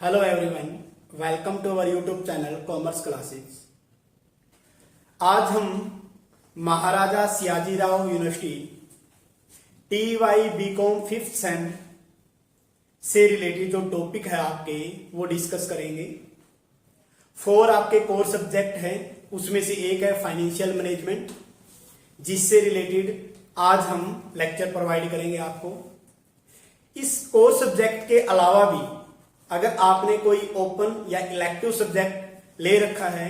Hello everyone, welcome to our YouTube channel commerce classes. आज हम Maharaja Sayajirao university TY BCom 5th sem से related जो topic है आपके वो डिस्कस करेंगे। 4 आपके कोर सब्जेक्ट हैं, उसमें से एक है फाइनेंशियल मैनेजमेंट, जिससे रिलेटेड आज हम लेक्चर प्रोवाइड करेंगे आपको। इस कोर सब्जेक्ट के अलावा भी अगर आपने कोई ओपन या इलेक्टिव सब्जेक्ट ले रखा है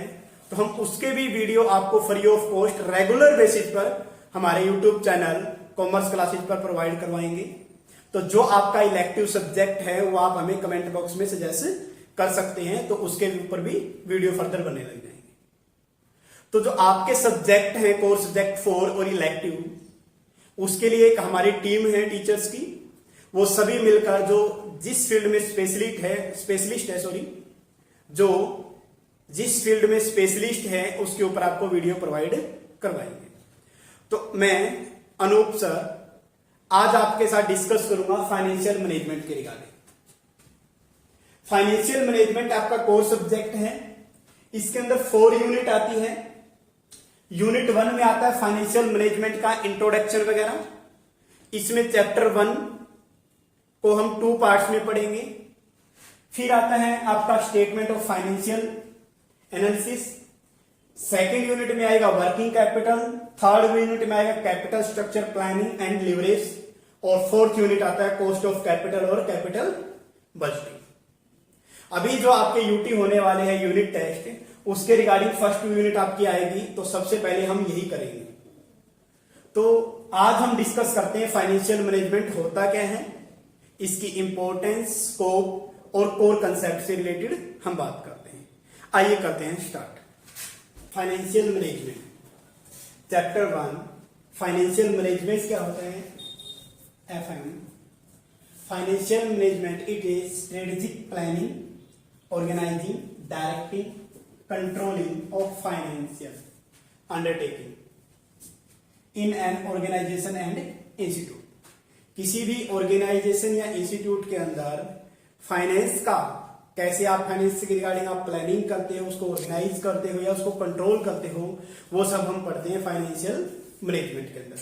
तो हम उसके भी वीडियो आपको free of cost regular basis पर हमारे यूट्यूब चैनल कॉमर्स क्लासेस पर प्रोवाइड करवाएंगे। तो जो आपका इलेक्टिव सब्जेक्ट है वो आप हमें कमेंट बॉक्स में सजेस्ट कर सकते हैं, तो उसके ऊपर भी वीडियो फर्दर बनने लग जाएंगे। तो जो आपके सब्जेक्ट हैं कोर सब्जेक्ट 4 और इलेक्टिव, उसके लिए एक हमारी टीम है टीचर्स की। वो सभी मिलकर जो जिस फील्ड में जो जिस फील्ड में स्पेशलिस्ट है उसके ऊपर आपको वीडियो प्रोवाइड करवाएंगे। तो मैं अनूप सर आज आपके साथ डिस्कस करूंगा फाइनेंशियल मैनेजमेंट के रिगार्डिंग। फाइनेंशियल मैनेजमेंट आपका कोर सब्जेक्ट है। इसके अंदर 4 यूनिट आती है। यूनिट 1 में आता है फाइनेंशियल मैनेजमेंट का इंट्रोडक्शन वगैरह। इसमें चैप्टर 1 को हम 2 पार्ट्स में पढ़ेंगे। फिर आता है आपका statement of financial analysis. Second unit में आएगा वर्किंग कैपिटल। थर्ड यूनिट में आएगा capital structure planning and leverage. और फोर्थ यूनिट आता है कॉस्ट ऑफ कैपिटल और कैपिटल बजटिंग। अभी जो आपके यूटी होने वाले हैं यूनिट टेस्ट, उसके रिगार्डिंग फर्स्ट यूनिट आपकी आएगी, तो सबसे पहले हम यही करेंगे। तो आज हम डिस्कस करते हैं फाइनेंशियल मैनेजमेंट होता क्या है, इसकी इंपॉर्टेंस, स्कोप और कोर कंसेप्ट से रिलेटेड हम बात करते हैं। आइए करते हैं start. Financial management chapter 1। Financial management क्या होता है? FM financial management it is strategic planning, organizing, directing, controlling of financial undertaking in an organization and institute. किसी भी ऑर्गेनाइजेशन या इंस्टीट्यूट के अंदर फाइनेंस का कैसे आप फाइनेंस के रिगार्डिंग आप प्लानिंग करते हो, उसको ऑर्गेनाइज करते हो या उसको कंट्रोल करते हो, वो सब हम पढ़ते हैं फाइनेंशियल मैनेजमेंट के अंदर।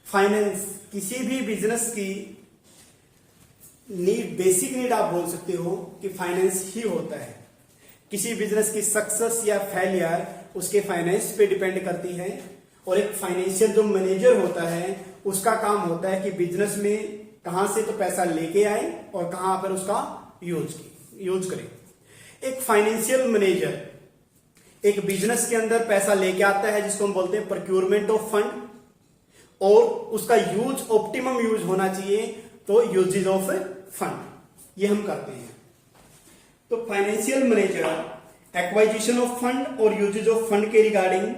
फाइनेंस किसी भी बिजनेस की नीड, बेसिक नीड आप बोल सकते हो कि फाइनेंस ही होता है। किसी बिजनेस की सक्सेस या फेलियर उसके फाइनेंस पे डिपेंड करती है। और एक फाइनेंशियल जो मैनेजर होता है उसका काम होता है कि बिजनेस में कहां से तो पैसा लेके आए और कहां पर उसका यूज करें। एक फाइनेंशियल मैनेजर एक बिजनेस के अंदर पैसा लेके आता है, जिसको हम बोलते हैं प्रोक्योरमेंट ऑफ फंड, और उसका यूज ऑप्टिमम यूज होना चाहिए, तो यूजेज ऑफ फंड ये हम करते हैं। तो फाइनेंशियल मैनेजर एक्वाइजिशन ऑफ फंड और यूजेज ऑफ फंड के रिगार्डिंग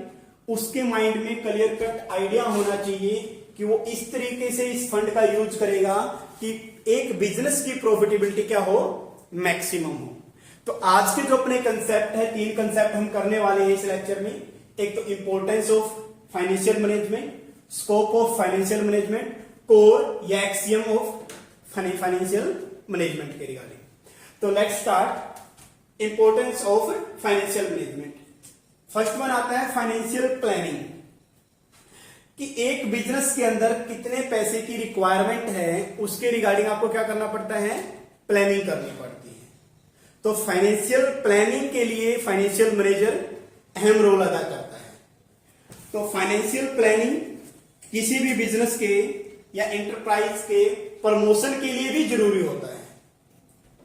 उसके माइंड में क्लियर कट आइडिया होना चाहिए कि वो इस तरीके से इस फंड का यूज करेगा कि एक बिजनेस की प्रॉफिटेबिलिटी क्या हो, मैक्सिमम हो। तो आज के जो अपने कंसेप्ट है, 3 कंसेप्ट हम करने वाले हैं इस लेक्चर में। एक तो importance of financial management, scope of financial management, core या एक्सियम ऑफ फाइनेंशियल मैनेजमेंट के रिगार्डिंग। तो let's start importance of financial management. First one आता है फाइनेंशियल प्लानिंग, कि एक बिजनेस के अंदर कितने पैसे की रिक्वायरमेंट है उसके रिगार्डिंग आपको क्या करना पड़ता है, प्लानिंग करनी पड़ती है। तो फाइनेंशियल प्लानिंग के लिए फाइनेंशियल मैनेजर अहम रोल अदा करता है। तो फाइनेंशियल प्लानिंग किसी भी बिजनेस के या एंटरप्राइज के प्रमोशन के लिए भी जरूरी होता है।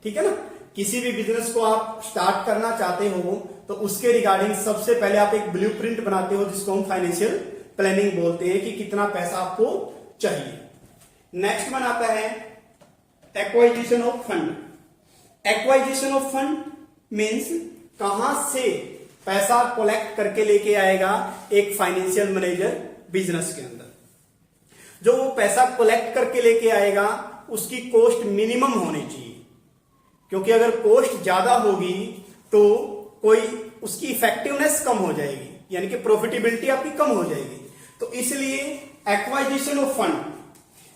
ठीक है ना? किसी भी बिजनेस को आप स्टार्ट करना चाहते हो तो उसके रिगार्डिंग सबसे पहले आप एक ब्लूप्रिंट बनाते हो, जिसको हम फाइनेंशियल प्लानिंग बोलते हैं, कि कितना पैसा आपको चाहिए। नेक्स्ट वन आता है एक्वाइजिशन of fund. एक्वाइजिशन of fund means कहां से पैसा कलेक्ट करके लेके आएगा एक फाइनेंशियल मैनेजर बिजनेस के अंदर। जो वो पैसा कलेक्ट करके लेके आएगा उसकी कॉस्ट मिनिमम होनी चाहिए, क्योंकि अगर कॉस्ट ज्यादा होगी तो कोई उसकी इफेक्टिवनेस कम हो जाएगी, यानी कि प्रॉफिटेबिलिटी आपकी कम हो जाएगी। तो इसलिए एक्वाइजिशन ऑफ फंड,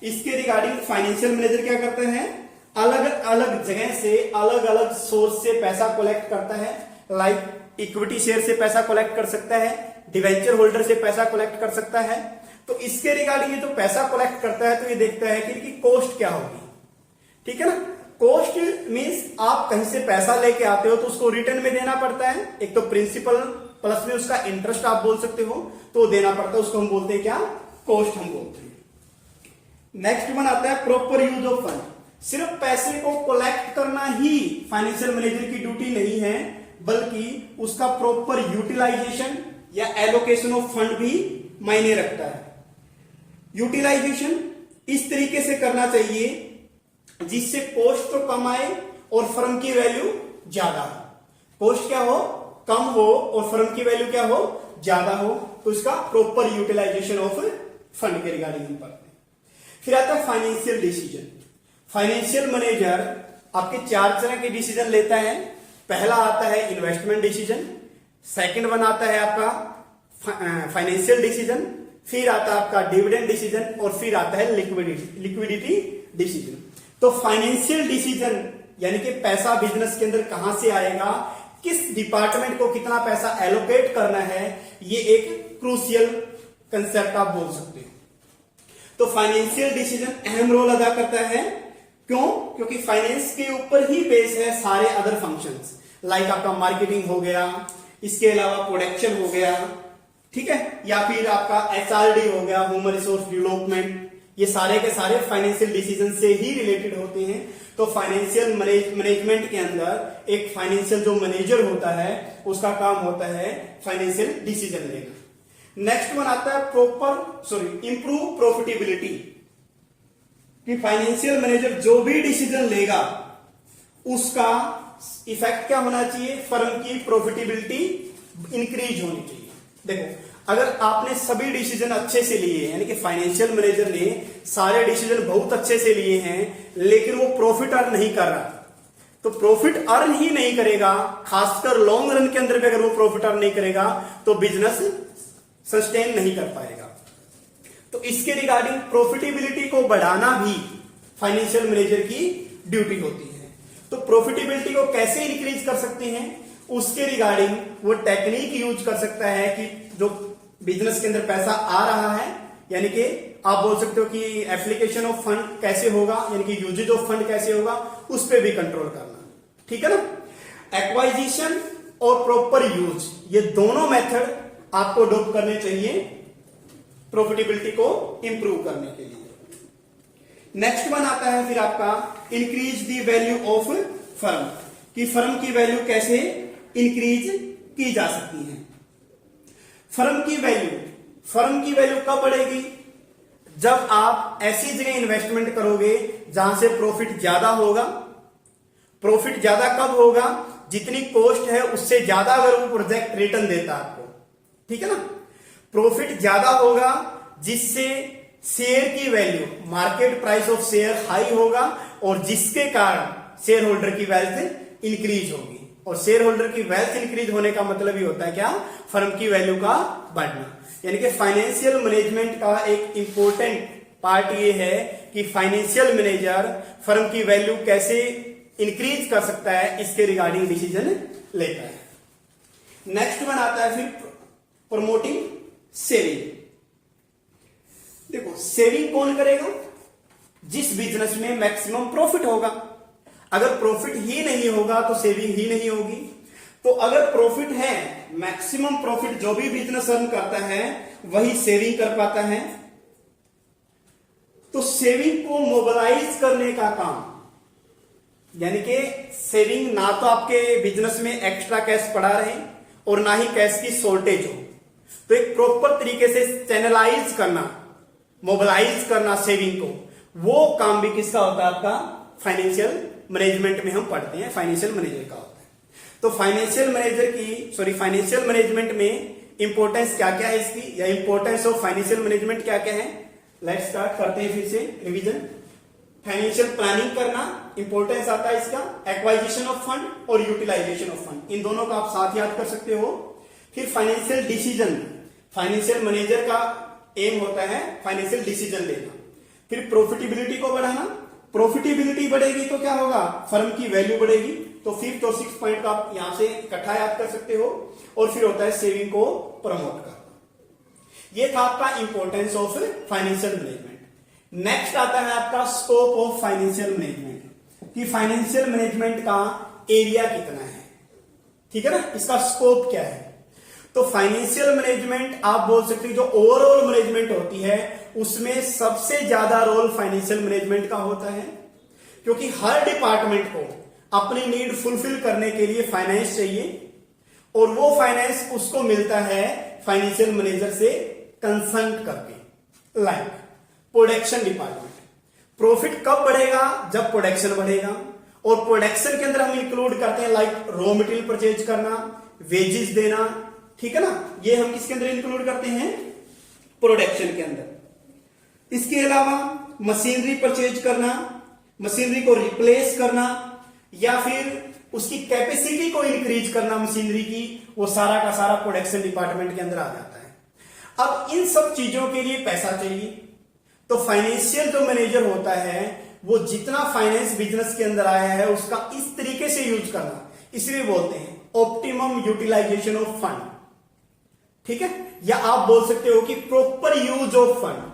इसके रिगार्डिंग फाइनेंशियल मैनेजर क्या करते हैं, अलग अलग जगह से अलग अलग सोर्स से पैसा कलेक्ट करता है। लाइक इक्विटी शेयर से पैसा कलेक्ट कर सकता है, डिवेंचर होल्डर से पैसा कलेक्ट कर सकता है। तो इसके रिगार्डिंग ये जो पैसा कलेक्ट करता है तो ये देखता है कि इनकी कॉस्ट क्या होगी, ठीक है ना। कॉस्ट मींस आप कहीं से पैसा लेके आते हो तो उसको रिटर्न में देना पड़ता है। एक तो प्रिंसिपल प्लस में उसका इंटरेस्ट आप बोल सकते हो, तो देना पड़ता है, उसको हम बोलते हैं क्या, कॉस्ट हम बोलते हैं। नेक्स्ट वन आता है प्रॉपर यूज ऑफ फंड। सिर्फ पैसे को कलेक्ट करना ही फाइनेंशियल मैनेजर की ड्यूटी नहीं है, बल्कि उसका प्रॉपर यूटिलाइजेशन या एलोकेशन ऑफ फंड भी मायने रखता है। यूटिलाइजेशन इस तरीके से करना चाहिए जिससे कॉस्ट तो कम आए और फर्म की वैल्यू ज्यादा हो। कॉस्ट क्या हो, कम हो, और फर्म की वैल्यू क्या हो, ज्यादा हो। तो इसका प्रॉपर यूटिलाइजेशन ऑफ फंड के रिगार्डिंग हम पढ़ते हैं। फिर आता है फाइनेंशियल डिसीजन। फाइनेंशियल मैनेजर आपके 4 तरह के डिसीजन लेता है। पहला आता है इन्वेस्टमेंट डिसीजन, सेकंड वन आता है आपका फाइनेंशियल डिसीजन, फिर आता है आपका डिविडेंड डिसीजन, और फिर आता है लिक्विडिटी डिसीजन। तो फाइनेंशियल डिसीजन यानी कि पैसा बिजनेस के अंदर कहां से आएगा, किस डिपार्टमेंट को कितना पैसा एलोकेट करना है, ये एक क्रूशियल कंसेप्ट आप बोल सकते हो। तो फाइनेंशियल डिसीजन अहम रोल अदा करता है। क्यों? क्योंकि फाइनेंस के ऊपर ही बेस है सारे अदर फंक्शंस, लाइक आपका मार्केटिंग हो गया, इसके अलावा प्रोडक्शन हो गया, ठीक है, या फिर आपका एचआरडी हो गया, ह्यूमन रिसोर्स डेवलपमेंट, ये सारे के सारे फाइनेंशियल डिसीजन से ही रिलेटेड होते हैं। तो फाइनेंशियल मैनेजमेंट के अंदर एक फाइनेंशियल जो मैनेजर होता है उसका काम होता है फाइनेंशियल डिसीजन लेना। नेक्स्ट वन आता है इंप्रूव प्रॉफिटेबिलिटी, कि फाइनेंशियल मैनेजर जो भी डिसीजन लेगा उसका इफेक्ट क्या होना चाहिए, फर्म की प्रॉफिटेबिलिटी इंक्रीज होनी चाहिए। देखो, अगर आपने सभी डिसीजन अच्छे से लिए, यानी कि फाइनेंशियल मैनेजर ने सारे डिसीजन बहुत अच्छे से लिए हैं, लेकिन वो प्रॉफिट अर्न नहीं कर रहा, तो प्रॉफिट अर्न ही नहीं करेगा, खासकर लॉन्ग रन के अंदर भी अगर वो प्रॉफिट अर्न नहीं करेगा तो बिजनेस सस्टेन नहीं कर पाएगा। तो इसके रिगार्डिंग प्रॉफिटेबिलिटी को बढ़ाना भी फाइनेंशियल मैनेजर की ड्यूटी होती है। तो प्रॉफिटेबिलिटी को कैसे इंक्रीज कर सकते हैं, उसके रिगार्डिंग वो टेक्निक यूज कर सकता है कि जो बिजनेस के अंदर पैसा आ रहा है, यानी कि आप बोल सकते हो कि एप्लीकेशन ऑफ फंड कैसे होगा, यानी कि यूजेज ऑफ फंड कैसे होगा, उस पर भी कंट्रोल करना, ठीक है ना। एक्वाइजिशन और प्रॉपर यूज, ये दोनों मेथड आपको अडॉप्ट करने चाहिए प्रॉफिटेबिलिटी को इंप्रूव करने के लिए। नेक्स्ट वन आता है फिर आपका increase the value of firm, कि फर्म की वैल्यू कैसे इंक्रीज की जा सकती है। फर्म की वैल्यू कब बढ़ेगी, जब आप ऐसी जगह इन्वेस्टमेंट करोगे जहां से प्रॉफिट ज्यादा होगा। प्रॉफिट ज्यादा कब होगा, जितनी कॉस्ट है उससे ज्यादा अगर वो प्रोजेक्ट रिटर्न देता आपको, ठीक है ना। प्रॉफिट ज्यादा होगा जिससे शेयर की value, market price of share high होगा, और जिसके कारण शेयर होल्डर की वेल्थ इंक्रीज होगी। और शेयर होल्डर की वेल्थ इंक्रीज होने का मतलब ही होता है क्या, फर्म की वैल्यू का बढ़ना। यानी कि फाइनेंशियल मैनेजमेंट का एक इंपॉर्टेंट पार्ट ये है कि फाइनेंशियल मैनेजर फर्म की वैल्यू कैसे इंक्रीज कर सकता है, इसके रिगार्डिंग डिसीजन लेता है। नेक्स्ट वन आता है फिर प्रमोटिंग सेविंग। देखो, सेविंग कौन करेगा, जिस बिजनेस में मैक्सिमम प्रॉफिट होगा। अगर प्रॉफिट ही नहीं होगा तो सेविंग ही नहीं होगी। तो अगर प्रॉफिट है, मैक्सिमम प्रॉफिट जो भी बिजनेस अर्न करता है वही सेविंग कर पाता है। तो सेविंग को मोबिलाइज करने का काम, यानी कि सेविंग ना तो आपके बिजनेस में एक्स्ट्रा कैश पड़ा रहे और ना ही कैश की शॉर्टेज हो, तो एक प्रॉपर तरीके से चैनलाइज करना, मोबिलाइज करना सेविंग को, वो काम भी किसका होता है, आपका फाइनेंशियल मैनेजमेंट में हम पढ़ते हैं, फाइनेंशियल मैनेजर का होता है। तो फाइनेंशियल मैनेजमेंट में इंपॉर्टेंस क्या क्या है इसकी, या इंपॉर्टेंस ऑफ फाइनेंशियल मैनेजमेंट क्या क्या है, लेट्स स्टार्ट करते हैं फिर से रिवीजन। फाइनेंशियल प्लानिंग करना इंपॉर्टेंस आता है इसका, एक्वाइजिशन ऑफ फंड और यूटिलाइजेशन ऑफ फंड, इन दोनों का आप साथ याद कर सकते हो। फिर फाइनेंशियल डिसीजन, फाइनेंशियल मैनेजर का एम होता है फाइनेंशियल डिसीजन लेना। फिर प्रॉफिटेबिलिटी को बढ़ाना, प्रॉफिटेबिलिटी बढ़ेगी तो क्या होगा, फर्म की वैल्यू बढ़ेगी। तो फिफ्थ और सिक्स पॉइंट को आप यहां से इकट्ठा याद कर सकते हो। और फिर होता है सेविंग को प्रमोट करना। ये था आपका importance of financial management. Next आता है आपका स्कोप ऑफ फाइनेंशियल मैनेजमेंट, कि फाइनेंशियल मैनेजमेंट का एरिया कितना है, ठीक है ना, इसका स्कोप क्या है। तो फाइनेंशियल मैनेजमेंट आप बोल सकते हो जो ओवरऑल मैनेजमेंट होती है उसमें सबसे ज्यादा रोल फाइनेंशियल मैनेजमेंट का होता है, क्योंकि हर डिपार्टमेंट को अपनी नीड फुलफिल करने के लिए फाइनेंस चाहिए और वो फाइनेंस उसको मिलता है फाइनेंशियल मैनेजर से कंसल्ट करके। लाइक प्रोडक्शन डिपार्टमेंट, प्रॉफिट कब बढ़ेगा, जब प्रोडक्शन बढ़ेगा। और प्रोडक्शन के अंदर हम इंक्लूड करते हैं लाइक रॉ मटेरियल परचेज करना, वेजेस देना, ठीक है ना, ये हम किसके अंदर इंक्लूड करते हैं, प्रोडक्शन के अंदर। इसके अलावा मशीनरी परचेज करना, मशीनरी को रिप्लेस करना या फिर उसकी कैपेसिटी को इंक्रीज करना मशीनरी की, वो सारा का सारा प्रोडक्शन डिपार्टमेंट के अंदर आ जाता है। अब इन सब चीजों के लिए पैसा चाहिए, तो फाइनेंशियल जो मैनेजर होता है वो जितना फाइनेंस बिजनेस के अंदर आया है उसका इस तरीके से यूज करना, इसलिए बोलते हैं ऑप्टिमम यूटिलाइजेशन ऑफ फंड, ठीक है। या आप बोल सकते हो कि proper use of fund.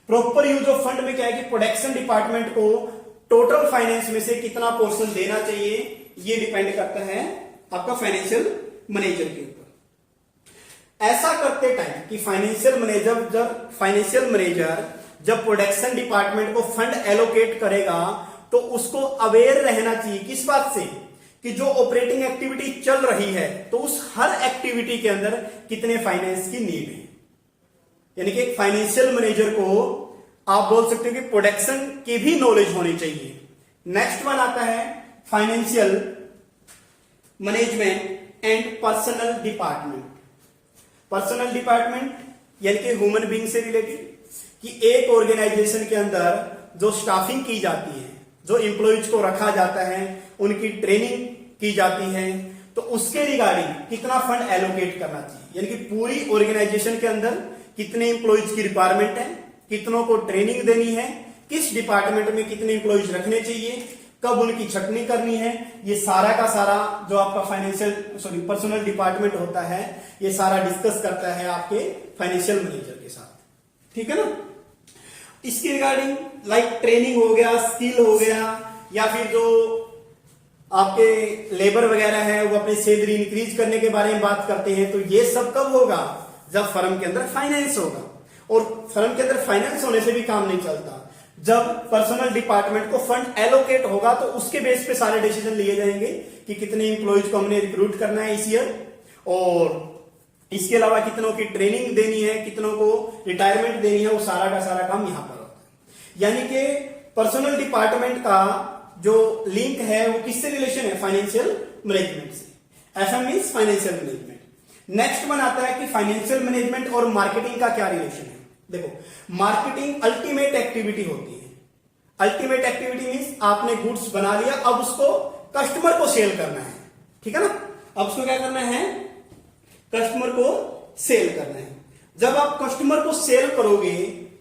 Proper use of fund में क्या है कि प्रोडक्शन डिपार्टमेंट को टोटल फाइनेंस में से कितना पोर्शन देना चाहिए, ये डिपेंड करता है आपका फाइनेंशियल मैनेजर के ऊपर। ऐसा करते टाइम कि फाइनेंशियल मैनेजर जब प्रोडक्शन डिपार्टमेंट को फंड एलोकेट करेगा तो उसको अवेयर रहना चाहिए किस बात से, कि जो ऑपरेटिंग एक्टिविटी चल रही है तो उस हर एक्टिविटी के अंदर कितने फाइनेंस की नीड है। यानी कि एक फाइनेंशियल मैनेजर को आप बोल सकते हो कि प्रोडक्शन की भी नॉलेज होनी चाहिए। नेक्स्ट वन आता है financial management and personal department. Personal department यानी कि ह्यूमन बीइंग से रिलेटेड, कि एक ऑर्गेनाइजेशन के अंदर जो स्टाफिंग की जाती है, जो एम्प्लॉइज को रखा जाता है, उनकी ट्रेनिंग की जाती है, तो उसके रिगार्डिंग कितना फंड एलोकेट करना चाहिए। यानी कि पूरी ऑर्गेनाइजेशन के अंदर कितने एम्प्लॉइज की रिक्वायरमेंट है, कितनों को ट्रेनिंग देनी है, किस डिपार्टमेंट में कितने एम्प्लॉइज रखने चाहिए, कब उनकी छटनी करनी है, ये सारा का सारा जो आपका पर्सनल डिपार्टमेंट होता है ये सारा डिस्कस करता है आपके फाइनेंशियल मैनेजर के साथ, ठीक है ना। इसके रिगार्डिंग लाइक ट्रेनिंग हो गया, स्किल हो गया, या फिर जो आपके लेबर वगैरह है वो अपनी सैलरी इंक्रीज करने के बारे में बात करते हैं। तो ये सब कब होगा, जब फर्म के अंदर फाइनेंस होगा। और फर्म के अंदर फाइनेंस होने से भी काम नहीं चलता, जब पर्सनल डिपार्टमेंट को फंड एलोकेट होगा तो उसके बेस पे सारे डिसीजन लिए जाएंगे कि कितने इंप्लॉइज को हमने रिक्रूट करना है इस ईयर, और इसके अलावा कितनों की ट्रेनिंग देनी है, कितनों को रिटायरमेंट देनी है, वो सारा का सारा काम यहां पर होता है। यानी कि पर्सनल डिपार्टमेंट का जो लिंक है वो किससे रिलेशन है, फाइनेंशियल मैनेजमेंट से। ऐसा means financial management. Next one आता है कि फाइनेंशियल मैनेजमेंट और मार्केटिंग का क्या रिलेशन है। देखो, मार्केटिंग अल्टीमेट एक्टिविटी होती है। अल्टीमेट एक्टिविटी मीन्स आपने गुड्स बना लिया, अब उसको कस्टमर को सेल करना है, ठीक है ना। अब उसको क्या करना है, कस्टमर को सेल करना है। जब आप कस्टमर को सेल करोगे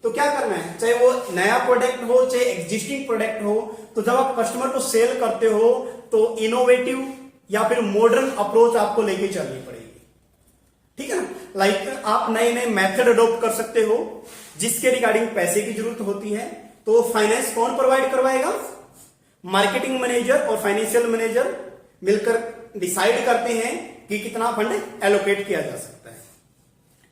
तो क्या करना है, चाहे वो नया प्रोडक्ट हो चाहे एग्जिस्टिंग प्रोडक्ट हो, तो जब आप कस्टमर को सेल करते हो तो इनोवेटिव या फिर मॉडर्न अप्रोच आपको लेके चलनी पड़ेगी, ठीक है ना। लाइक आप नए नए मेथड अडॉप्ट कर सकते हो जिसके रिगार्डिंग पैसे की जरूरत होती है, तो फाइनेंस कौन प्रोवाइड करवाएगा, मार्केटिंग मैनेजर और फाइनेंशियल मैनेजर मिलकर डिसाइड करते हैं कि कितना फंड एलोकेट किया जा सकता है,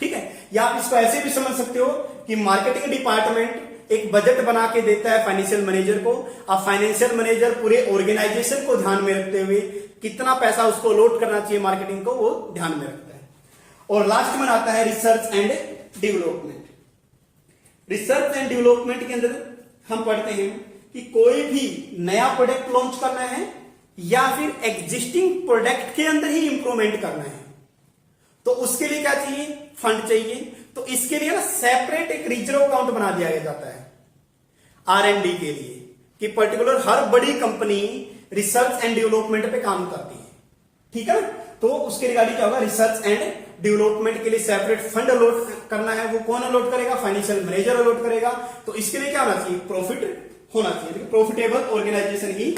ठीक है। या आप इसको ऐसे भी समझ सकते हो कि मार्केटिंग डिपार्टमेंट एक बजट बना के देता है फाइनेंशियल मैनेजर को, अब फाइनेंशियल मैनेजर पूरे ऑर्गेनाइजेशन को ध्यान में रखते हुए कितना पैसा उसको लोड करना चाहिए मार्केटिंग को, वो ध्यान में रखता है। और लास्ट में आता है research and development. Research and development के अंदर हम पढ़ते हैं कि कोई भी नया प्रोडक्ट लॉन्च करना है या फिर एग्जिस्टिंग प्रोडक्ट के अंदर ही इंप्रूवमेंट करना है, तो उसके लिए क्या चाहिए, फंड चाहिए। तो इसके लिए ना सेपरेट एक रिजर्व अकाउंट बना दिया जाता है R&D के लिए, कि पर्टिकुलर हर बड़ी कंपनी रिसर्च एंड डेवलपमेंट पे काम करती है, ठीक है ना। तो उसके रिगार्डिंग क्या होगा, रिसर्च एंड डेवलपमेंट के लिए सेपरेट फंड अलॉट करना है। वो कौन अलॉट करेगा, फाइनेंशियल मैनेजर अलॉट करेगा। तो इसके लिए क्या होना चाहिए, प्रॉफिट होना चाहिए, प्रॉफिटेबल ऑर्गेनाइजेशन ही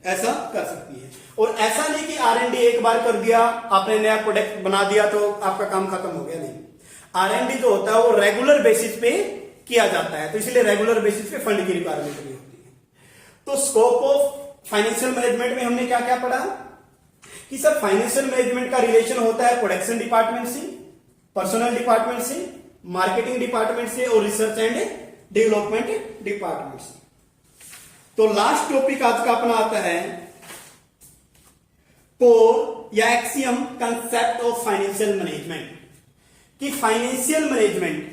ऐसा कर सकती है। और ऐसा नहीं कि R&D एक बार कर दिया, आपने नया प्रोडक्ट बना दिया तो आपका काम खत्म हो गया, नहीं। R&D जो होता है वो रेगुलर बेसिस पे किया जाता है, तो इसलिए रेगुलर बेसिस पे फंड की रिक्वायरमेंट भी होती है। तो स्कोप ऑफ फाइनेंशियल मैनेजमेंट में हमने क्या क्या पढ़ा कि सर फाइनेंशियल मैनेजमेंट का रिलेशन होता है प्रोडक्शन डिपार्टमेंट से, पर्सनल डिपार्टमेंट से, मार्केटिंग डिपार्टमेंट से और रिसर्च एंड डेवलपमेंट डिपार्टमेंट से। तो लास्ट टॉपिक आज का अपना आता है कोर या axiom concept of financial management. कि फाइनेंशियल मैनेजमेंट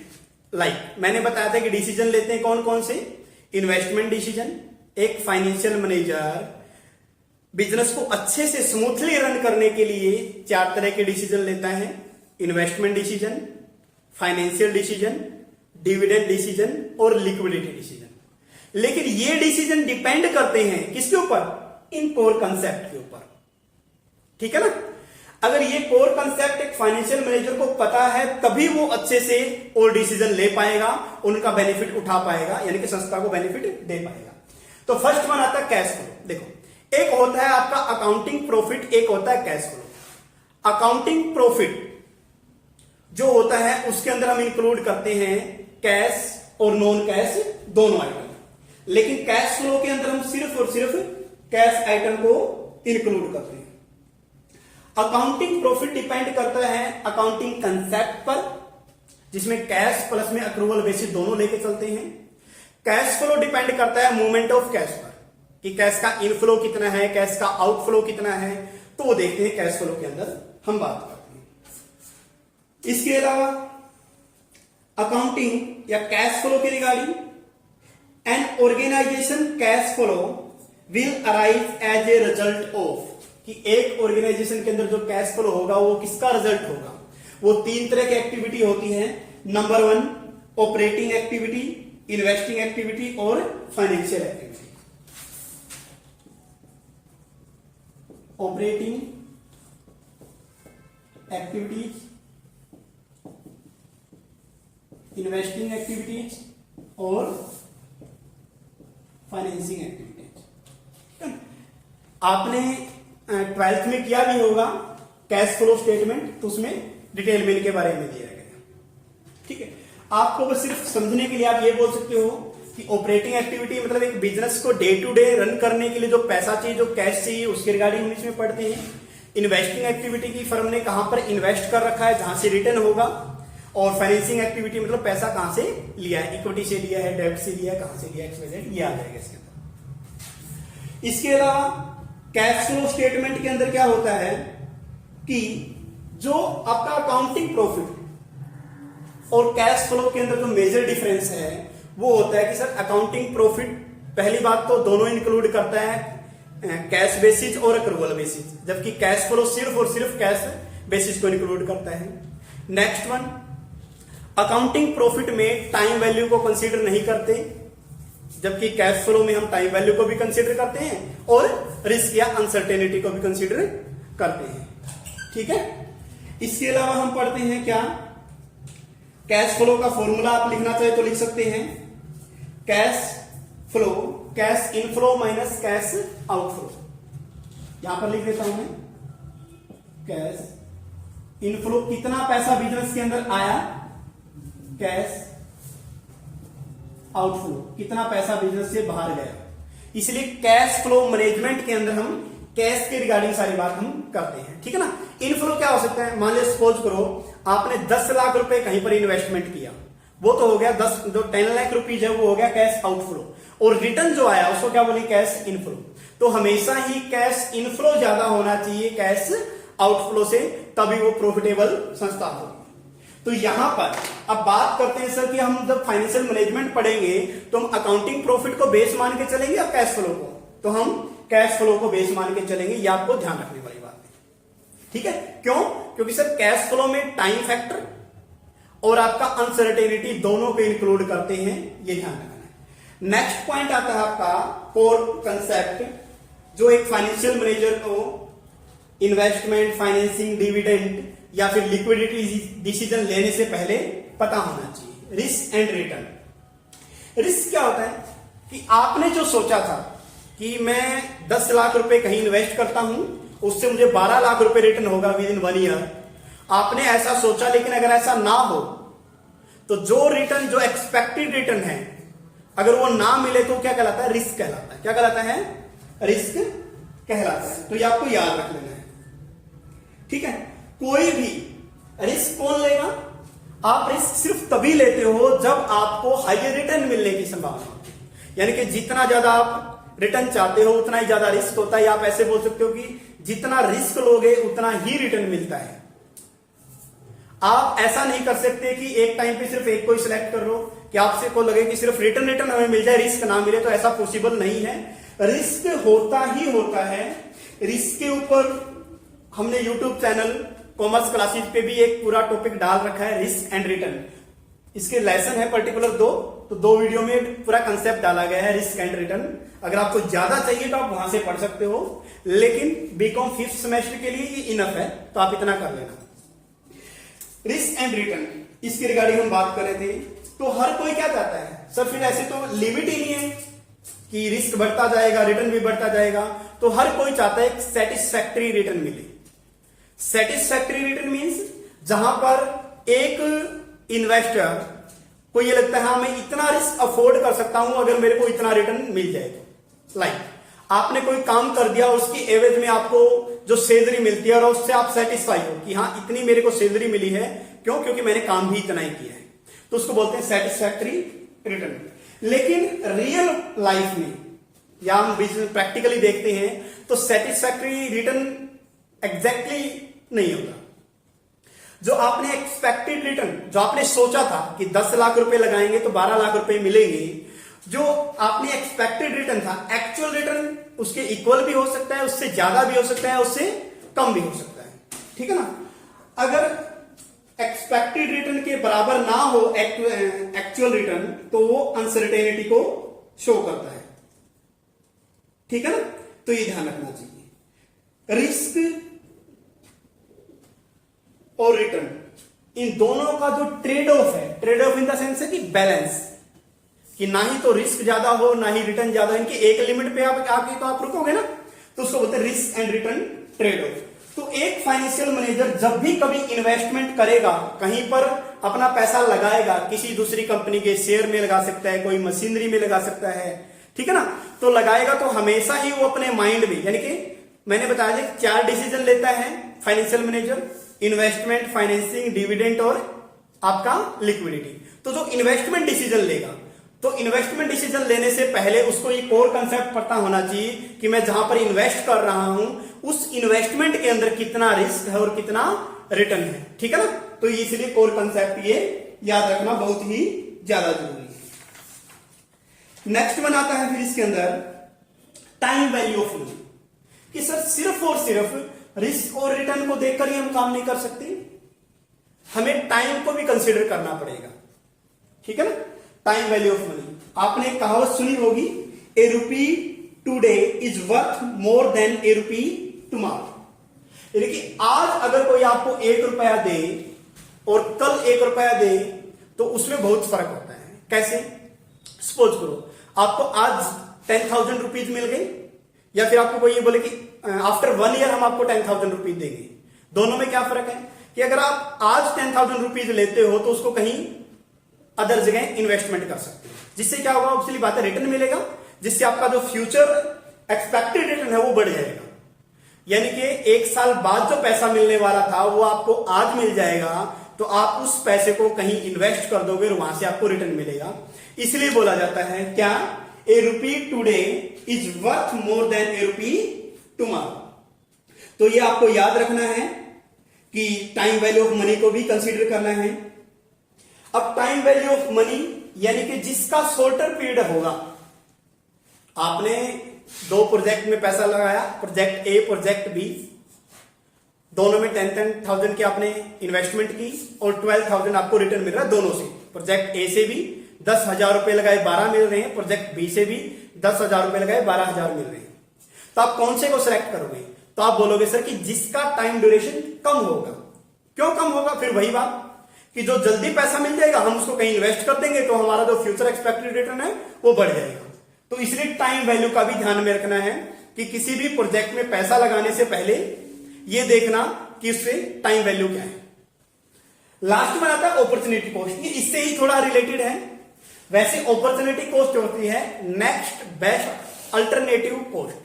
मैंने बताया था कि डिसीजन लेते हैं कौन कौन से, इन्वेस्टमेंट डिसीजन। एक फाइनेंशियल मैनेजर बिजनेस को अच्छे से स्मूथली रन करने के लिए 4 तरह के डिसीजन लेता है, investment decision, financial decision, dividend decision और लिक्विडिटी डिसीजन। लेकिन ये डिसीजन डिपेंड करते हैं किसके ऊपर, इन कोर कंसेप्ट के ऊपर, ठीक है ना। अगर ये कोर कंसेप्ट एक फाइनेंशियल मैनेजर को पता है तभी वो अच्छे से और डिसीजन ले पाएगा, उनका बेनिफिट उठा पाएगा, यानी कि संस्था को बेनिफिट दे पाएगा। तो फर्स्ट वन आता है कैश फ्लो। देखो, एक होता है आपका अकाउंटिंग प्रॉफिट, एक होता है कैश फ्लो। अकाउंटिंग प्रॉफिट जो होता है उसके अंदर हम इंक्लूड करते हैं कैश और नॉन कैश दोनों आइटम, लेकिन कैश फ्लो के अंदर हम सिर्फ और सिर्फ कैश आइटम को इंक्लूड करते हैं। अकाउंटिंग प्रॉफिट डिपेंड करता है अकाउंटिंग कंसेप्ट पर, जिसमें कैश प्लस में अक्रूवल बेसिस दोनों लेके चलते हैं। कैश फ्लो डिपेंड करता है मूवमेंट ऑफ कैश पर, कि कैश का इनफ्लो कितना है, कैश का आउटफ्लो कितना है, तो वो देखते हैं कैश फ्लो के अंदर हम बात करते हैं। इसके अलावा अकाउंटिंग या कैश फ्लो के regarding, an organization cash flow will arise as a result of, कि एक ऑर्गेनाइजेशन के अंदर जो कैश फ्लो होगा वो किसका रिजल्ट होगा। वो 3 तरह की एक्टिविटी होती है। Number 1 operating activity, investing activity और financial activity. Operating activities, investing activities और फाइनेंसिंग एक्टिविटीज। आपने 12th में किया भी होगा कैश फ्लो स्टेटमेंट, तो उसमें डिटेल में इनके बारे में दिया गया, ठीक है। आपको बस सिर्फ समझने के लिए आप ये बोल सकते हो कि ऑपरेटिंग एक्टिविटी मतलब एक बिजनेस को डे टू डे रन करने के लिए जो पैसा चाहिए, जो कैश चाहिए, उसके रिगार्डिंग हम इसमें पढ़ते हैं। इन्वेस्टिंग एक्टिविटी की फर्म ने कहां पर इन्वेस्ट कर रखा है, जहां से रिटर्न होगा। और फाइनेंसिंग एक्टिविटी मतलब पैसा कहां से लिया है, इक्विटी से लिया है, डेब्ट से लिया है, कहां से लिया है, ये आ जाएगा इसके अंदर। इसके अलावा कैश फ्लो स्टेटमेंट के अंदर क्या होता है कि जो आपका अकाउंटिंग प्रॉफिट और कैश फ्लो के अंदर जो मेजर डिफरेंस है वो होता है कि सर अकाउंटिंग प्रॉफिट पहली बात तो दोनों इंक्लूड करता है कैश बेसिस और अक्रूवल बेसिस, जबकि कैश फ्लो सिर्फ और सिर्फ कैश बेसिस को इंक्लूड करता है। नेक्स्ट वन, अकाउंटिंग प्रॉफिट में टाइम वैल्यू को कंसीडर नहीं करते, जबकि कैश फ्लो में हम टाइम वैल्यू को भी कंसीडर करते हैं और रिस्क या अनसर्टेनिटी को भी कंसीडर करते हैं, ठीक है। इसके अलावा हम पढ़ते हैं क्या, कैश फ्लो का फॉर्मूला आप लिखना चाहे तो लिख सकते हैं, cash flow cash inflow minus cash outflow. यहां पर लिख देता हूं मैं, कैश इनफ्लो कितना पैसा बिजनेस के अंदर आया, कैश आउटफ्लो कितना पैसा बिजनेस से बाहर गया। इसलिए कैश फ्लो मैनेजमेंट के अंदर हम कैश के रिगार्डिंग सारी बात हम करते हैं, ठीक है ना। इनफ्लो क्या हो सकता है, मान लीजिए सपोज करो आपने 10 लाख रुपए कहीं पर इन्वेस्टमेंट किया, वो तो हो गया 10 लाख रुपीज है वो हो गया कैश आउटफ्लो, और रिटर्न जो आया उसको क्या बोले, कैश इनफ्लो। तो हमेशा ही कैश इनफ्लो ज्यादा होना चाहिए कैश आउटफ्लो से, तभी वो प्रॉफिटेबल संस्था होगी। तो यहां पर अब बात करते हैं सर कि हम जब फाइनेंशियल मैनेजमेंट पढ़ेंगे तो हम अकाउंटिंग प्रॉफिट को बेस मान के चलेंगे या कैश फ्लो को, तो हम कैश फ्लो को बेस मान के चलेंगे, ये आपको ध्यान रखने वाली बात है, ठीक है। क्यों, क्योंकि सर कैश फ्लो में टाइम फैक्टर और आपका अनसर्टेनिटी दोनों को इंक्लूड करते हैं, ये ध्यान रखना है। नेक्स्ट पॉइंट आता है आपका कोर कंसेप्ट, जो एक फाइनेंशियल मैनेजर को इन्वेस्टमेंट, फाइनेंसिंग, डिविडेंड या फिर लिक्विडिटी डिसीजन लेने से पहले पता होना चाहिए, रिस्क एंड रिटर्न। रिस्क क्या होता है कि आपने जो सोचा था कि मैं 10 लाख रुपए कहीं इन्वेस्ट करता हूं, उससे मुझे 12 लाख रुपए रिटर्न होगा विद इन 1 ईयर, आपने ऐसा सोचा, लेकिन अगर ऐसा ना हो तो जो रिटर्न, जो एक्सपेक्टेड रिटर्न है, अगर वो ना मिले तो क्या कहलाता है? रिस्क कहलाता है। क्या कहलाता है? रिस्क कहलाता है। तो ये आपको याद रख लेना है, ठीक है। कोई भी रिस्क कौन लेगा? आप रिस्क सिर्फ तभी लेते हो जब आपको हायर रिटर्न मिलने की संभावना होती है। यानी कि जितना ज्यादा आप रिटर्न चाहते हो उतना ही ज्यादा रिस्क होता है। आप ऐसे बोल सकते हो कि जितना रिस्क लोगे उतना ही रिटर्न मिलता है। आप ऐसा नहीं कर सकते कि एक टाइम पे सिर्फ एक को ही सिलेक्ट कर लो, कि आपसे को लगे कि सिर्फ रिटर्न हमें मिल जाए, रिस्क ना मिले, तो ऐसा पॉसिबल नहीं है। रिस्क होता ही होता है। रिस्क के ऊपर हमने यूट्यूब चैनल कॉमर्स क्लासेस पे भी एक पूरा टॉपिक डाल रखा है, रिस्क एंड रिटर्न। इसके लेसन है पर्टिकुलर 2, तो 2 वीडियो में पूरा कंसेप्ट डाला गया है रिस्क एंड रिटर्न। अगर आपको ज्यादा चाहिए तो आप वहां से पढ़ सकते हो, लेकिन बीकॉम 5th सेमेस्टर के लिए ये इनफ है, तो आप इतना कर लेना। रिस्क एंड रिटर्न, इसके रिगार्डिंग हम बात कर रहे थे। तो हर कोई क्या चाहता है सर? फिर ऐसे तो लिमिट ही नहीं है कि रिस्क बढ़ता जाएगा, रिटर्न भी बढ़ता जाएगा। तो हर कोई चाहता है एक सेटिस्फैक्टरी रिटर्न मिले। सेटिस्फैक्टरी रिटर्न मींस जहां पर एक इन्वेस्टर को ये लगता है हाँ मैं इतना रिस्क अफोर्ड कर सकता हूं अगर मेरे को इतना रिटर्न मिल जाए तो। लाइक आपने कोई काम कर दिया, उसकी एवज में आपको जो सैलरी मिलती है और उससे आप सेटिस्फाई हो कि हाँ इतनी मेरे को सैलरी मिली है, क्यों? क्योंकि मैंने काम भी इतना ही किया है, तो उसको बोलते हैं सेटिस्फैक्टरी रिटर्न। लेकिन रियल लाइफ में या हम बिजनेस प्रैक्टिकली देखते हैं तो सेटिस्फैक्टरी रिटर्न एग्जैक्टली नहीं होता। जो आपने एक्सपेक्टेड रिटर्न, जो आपने सोचा था कि 10 लाख रुपए लगाएंगे तो 12 लाख रुपए मिलेंगे, जो आपने एक्सपेक्टेड रिटर्न था, एक्चुअल रिटर्न उसके इक्वल भी हो सकता है, उससे ज्यादा भी हो सकता है, उससे कम भी हो सकता है, ठीक है ना। अगर एक्सपेक्टेड रिटर्न के बराबर ना हो एक्चुअल रिटर्न, तो वो अनसर्टेनिटी को शो करता है, ठीक है ना। तो ये ध्यान रखना चाहिए। रिस्क और रिटर्न, इन दोनों का जो ट्रेड ऑफ है, trade off in the sense है कि बैलेंस, कि ना ही तो रिस्क ज्यादा हो ना ही रिटर्न ज्यादा, इनकी एक लिमिट पे आप आके तो आप रुकोगे ना, तो उसको बोलते हैं risk and return trade off. तो एक फाइनेंशियल मैनेजर जब भी कभी इन्वेस्टमेंट करेगा, कहीं पर अपना पैसा लगाएगा, किसी दूसरी कंपनी के शेयर में लगा सकता है, कोई मशीनरी में लगा सकता है, ठीक है ना, तो लगाएगा तो हमेशा ही वो अपने माइंड में, यानी कि मैंने बताया 4 डिसीजन लेता है financial manager: investment, financing, dividend और आपका लिक्विडिटी। तो जो इन्वेस्टमेंट डिसीजन लेगा, तो इन्वेस्टमेंट डिसीजन लेने से पहले उसको ये कोर कंसेप्ट पता होना चाहिए कि मैं जहां पर इन्वेस्ट कर रहा हूं उस इन्वेस्टमेंट के अंदर कितना रिस्क है और कितना रिटर्न है, ठीक है ना। तो इसलिए कोर कंसेप्ट ये याद रखना बहुत ही ज्यादा जरूरी है। नेक्स्ट वन आता है फिर इसके अंदर टाइम वैल्यू ऑफ मनी, कि सर सिर्फ और सिर्फ रिस्क और रिटर्न को देखकर ही हम काम नहीं कर सकते, हमें टाइम को भी कंसीडर करना पड़ेगा, ठीक है ना। टाइम वैल्यू ऑफ मनी, आपने एक कहावत सुनी होगी, a rupee today is worth more than a rupee tomorrow. यानी कि आज अगर कोई आपको 1 रुपया दे और कल 1 रुपया दे तो उसमें बहुत फर्क होता है। कैसे? सपोज करो आपको आज 10,000 रुपीज मिल गए, या फिर आपको कोई ये बोले कि आफ्टर 1 ईयर हम आपको 10,000 रुपीज देंगे। दोनों में क्या फर्क है कि अगर आप आज 10,000 रुपीज लेते हो तो उसको कहीं अदर जगह इन्वेस्टमेंट कर सकते हो, जिससे क्या होगा, ऑब्वियसली बात है, रिटर्न मिलेगा, जिससे आपका जो फ्यूचर एक्सपेक्टेड रिटर्न है वो बढ़ जाएगा। यानी कि 1 साल बाद जो पैसा मिलने वाला था वो आपको आज मिल जाएगा, तो आप उस पैसे को कहीं इन्वेस्ट कर दोगे और वहां से आपको रिटर्न मिलेगा। इसलिए बोला जाता है क्या, a rupee today is worth more than a rupee tomorrow. तो ये आपको याद रखना है कि टाइम वैल्यू ऑफ मनी को भी कंसीडर करना है। अब टाइम वैल्यू ऑफ मनी यानी कि जिसका शॉर्टर पीरियड होगा, आपने 2 प्रोजेक्ट में पैसा लगाया, प्रोजेक्ट ए, प्रोजेक्ट बी, दोनों में 10,000 की आपने इन्वेस्टमेंट की और 12,000 आपको रिटर्न मिल रहा है दोनों से। प्रोजेक्ट ए से भी 10,000 रुपए लगाए 12 मिल रहे हैं, प्रोजेक्ट बी से भी 10,000 रुपए लगाए 12,000 मिल रहे हैं। तो आप कौन से को सिलेक्ट करोगे? तो आप बोलोगे सर कि जिसका टाइम ड्यूरेशन कम होगा। क्यों कम होगा? फिर वही बात कि जो जल्दी पैसा मिल जाएगा हम उसको कहीं इन्वेस्ट कर देंगे तो हमारा जो फ्यूचर एक्सपेक्टेड रिटर्न है वो बढ़ जाएगा। तो इसलिए टाइम वैल्यू का भी ध्यान में रखना है कि किसी भी प्रोजेक्ट में पैसा लगाने से पहले यह देखना कि उससे टाइम वैल्यू क्या है। लास्ट में आता है अपॉर्चुनिटी कॉस्ट, ये इससे ही थोड़ा रिलेटेड है। वैसे अपॉर्चुनिटी कॉस्ट होती है next best alternative cost.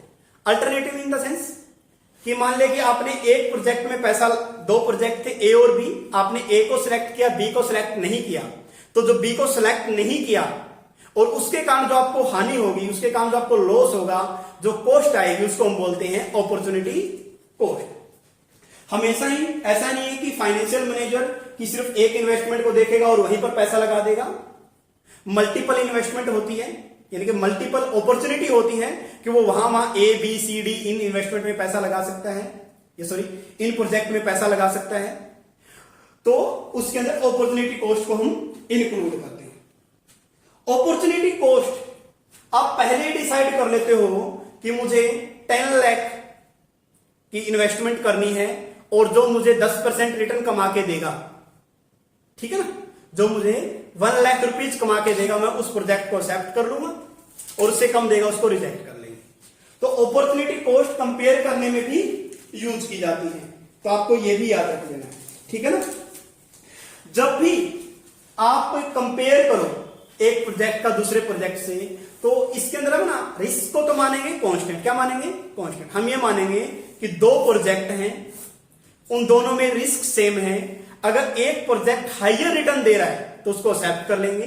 Alternative in the sense कि मान ले कि आपने एक प्रोजेक्ट में पैसा, दो प्रोजेक्ट थे ए और बी, आपने ए को सिलेक्ट किया, बी को सिलेक्ट नहीं किया, तो जो बी को सिलेक्ट नहीं किया और उसके कारण जो आपको हानि होगी, उसके कारण जो आपको लॉस होगा, जो कॉस्ट आएगी, उसको हम बोलते हैं अपॉर्चुनिटी कॉस्ट। हमेशा ही ऐसा नहीं है कि फाइनेंशियल मैनेजर की सिर्फ एक इन्वेस्टमेंट को देखेगा और वहीं पर पैसा लगा देगा। मल्टीपल इन्वेस्टमेंट होती है, यानी कि मल्टीपल अपॉर्चुनिटी होती है कि वो वहां A B C D in investment में पैसा लगा सकता है, ये सॉरी इन प्रोजेक्ट में पैसा लगा सकता है। तो उसके अंदर अपॉर्चुनिटी कॉस्ट को हम इंक्लूड करते हैं। अपॉर्चुनिटी कॉस्ट आप पहले डिसाइड कर लेते हो कि मुझे 10 लाख की इन्वेस्टमेंट करनी है और जो मुझे 10% रिटर्न कमा के देगा, ठीक है ना, जो मुझे 1 लाख रुपीज कमा के देगा, मैं उस प्रोजेक्ट को एक्सेप्ट कर लूंगा और उससे कम देगा उसको रिजेक्ट कर लेंगे। तो अपॉर्चुनिटी कॉस्ट कंपेयर करने में भी यूज की जाती है, तो आपको यह भी याद रख लेना है, ठीक है ना। जब भी आप कंपेयर करो एक प्रोजेक्ट का दूसरे प्रोजेक्ट से, तो इसके अंदर हम ना रिस्क को तो मानेंगे कांस्टेंट। क्या मानेंगे? कांस्टेंट। हम ये मानेंगे कि दो प्रोजेक्ट हैं, उन दोनों में रिस्क सेम है। अगर एक प्रोजेक्ट हाइयर रिटर्न दे रहा है तो उसको एक्सेप्ट कर लेंगे,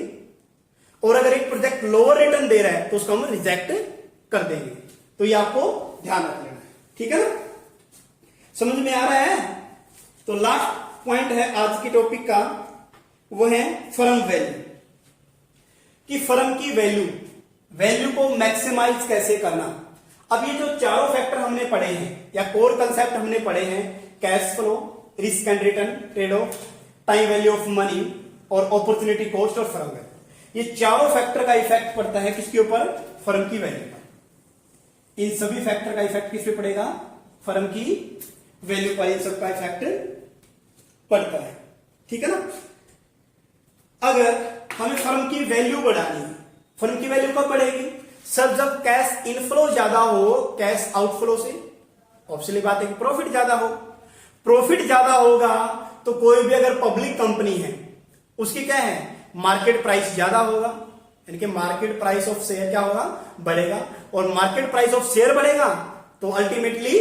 और अगर एक प्रोजेक्ट लोअर रिटर्न दे रहा है तो उसको हम रिजेक्ट कर देंगे। तो ये आपको ध्यान रख लेना है, ठीक है ना। समझ में आ रहा है? तो लास्ट पॉइंट है आज के टॉपिक का, वो है फर्म वैल्यू, कि फर्म की वैल्यू को मैक्सिमाइज कैसे करना। अब ये जो चारों फैक्टर हमने पढ़े हैं या कोर कंसेप्ट हमने पढ़े हैं, cash flow, risk and return, trade off, time value of money और अपॉर्चुनिटी कॉस्ट और फर्म वैल्यू, ये चारों फैक्टर का इफेक्ट पड़ता है किसके ऊपर? फर्म की वैल्यू पर। इन सभी फैक्टर का इफेक्ट किस पे पड़ेगा? फर्म की वैल्यू पर इन सबका इफेक्ट पड़ता है, ठीक है ना। अगर हमें फर्म की वैल्यू बढ़ानी है, फर्म की वैल्यू कब बढ़ेगी? सब जब कैश इनफ्लो ज्यादा हो कैश आउटफ्लो से। ऑब्वियसली बात है कि प्रॉफिट ज्यादा हो, प्रॉफिट ज्यादा होगा तो कोई भी अगर पब्लिक कंपनी है उसकी क्या है? मार्केट प्राइस ज्यादा होगा, यानी कि मार्केट प्राइस ऑफ शेयर क्या होगा? बढ़ेगा। और मार्केट प्राइस ऑफ शेयर बढ़ेगा तो अल्टीमेटली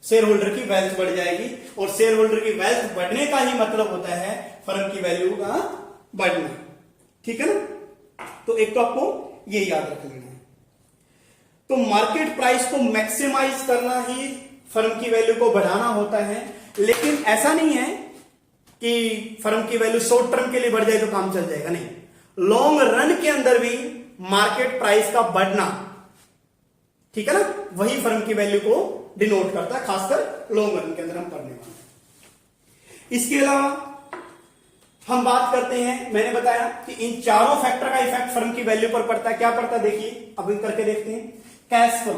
शेयर होल्डर की वेल्थ बढ़ जाएगी, और शेयर होल्डर की वेल्थ बढ़ने का ही मतलब होता है फर्म की वैल्यू का बढ़ना, ठीक है ना। तो एक तो आपको ये याद रख लेना है। तो मार्केट प्राइस को मैक्सिमाइज करना ही फर्म की वैल्यू को बढ़ाना होता है, लेकिन ऐसा नहीं है कि फर्म की वैल्यू शॉर्ट टर्म के लिए बढ़ जाए तो काम चल जाएगा, नहीं। लॉन्ग रन के अंदर भी मार्केट प्राइस का बढ़ना, ठीक है ना, वही फर्म की वैल्यू को डिनोट करता है, खासकर लॉन्ग रन के अंदर हम पढ़ने वाले। इसके अलावा हम बात करते हैं, मैंने बताया कि इन चारों फैक्टर का इफेक्ट फर्म की वैल्यू पर पड़ता है। क्या पड़ता है? देखिए अब इन करके देखते हैं। कैश फ्लो,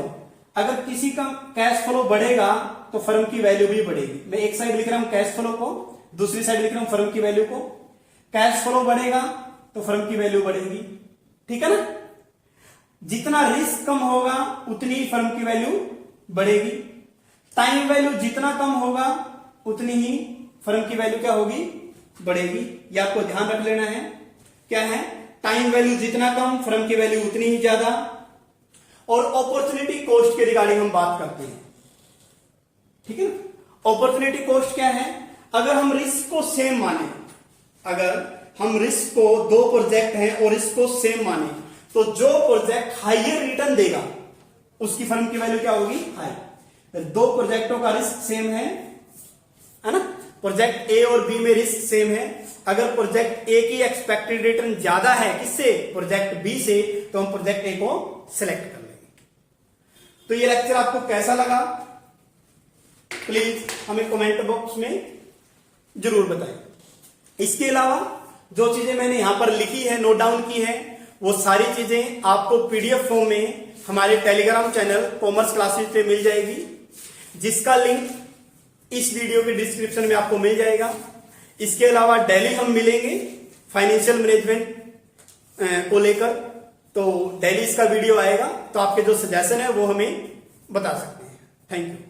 अगर किसी का कैश फ्लो बढ़ेगा तो फर्म की वैल्यू भी बढ़ेगी। मैं एक साइड लिख रहा हूं कैश फ्लो को, दूसरी साइड लिख रहा हूं फर्म की वैल्यू को। कैश फ्लो बढ़ेगा तो फर्म की वैल्यू बढ़ेगी, ठीक है ना। जितना रिस्क कम होगा उतनी ही फर्म की वैल्यू बढ़ेगी। टाइम वैल्यू जितना कम होगा उतनी ही फर्म की वैल्यू क्या होगी? बढ़ेगी। यह आपको ध्यान रख लेना है। क्या है? टाइम वैल्यू जितना कम, फर्म की वैल्यू उतनी ही ज्यादा। और अपॉर्चुनिटी कॉस्ट के रिगार्डिंग हम बात करते हैं, ठीक है ना। अपॉर्चुनिटी कॉस्ट क्या है? अगर हम रिस्क को सेम माने, अगर हम रिस्क को, दो प्रोजेक्ट हैं और रिस्क को सेम माने, तो जो प्रोजेक्ट हाइयर रिटर्न देगा उसकी फर्म की वैल्यू क्या होगी? हाई। दो प्रोजेक्टों का रिस्क सेम है ना, प्रोजेक्ट ए और बी में रिस्क सेम है। अगर प्रोजेक्ट ए की एक्सपेक्टेड रिटर्न ज्यादा है किससे? प्रोजेक्ट बी से, तो हम प्रोजेक्ट ए को सिलेक्ट कर लेंगे। तो ये लेक्चर आपको कैसा लगा प्लीज हमें कमेंट बॉक्स में जरूर बताएं। इसके अलावा जो चीजें मैंने यहां पर लिखी है, नोट डाउन की है, वो सारी चीजें आपको पीडीएफ फॉर्म में हमारे टेलीग्राम चैनल कॉमर्स क्लासेस पे मिल जाएगी, जिसका लिंक इस वीडियो के डिस्क्रिप्शन में आपको मिल जाएगा। इसके अलावा डेली हम मिलेंगे फाइनेंशियल मैनेजमेंट को लेकर, तो डेली इसका वीडियो आएगा, तो आपके जो सजेशन है वो हमें बता सकते हैं। Thank you.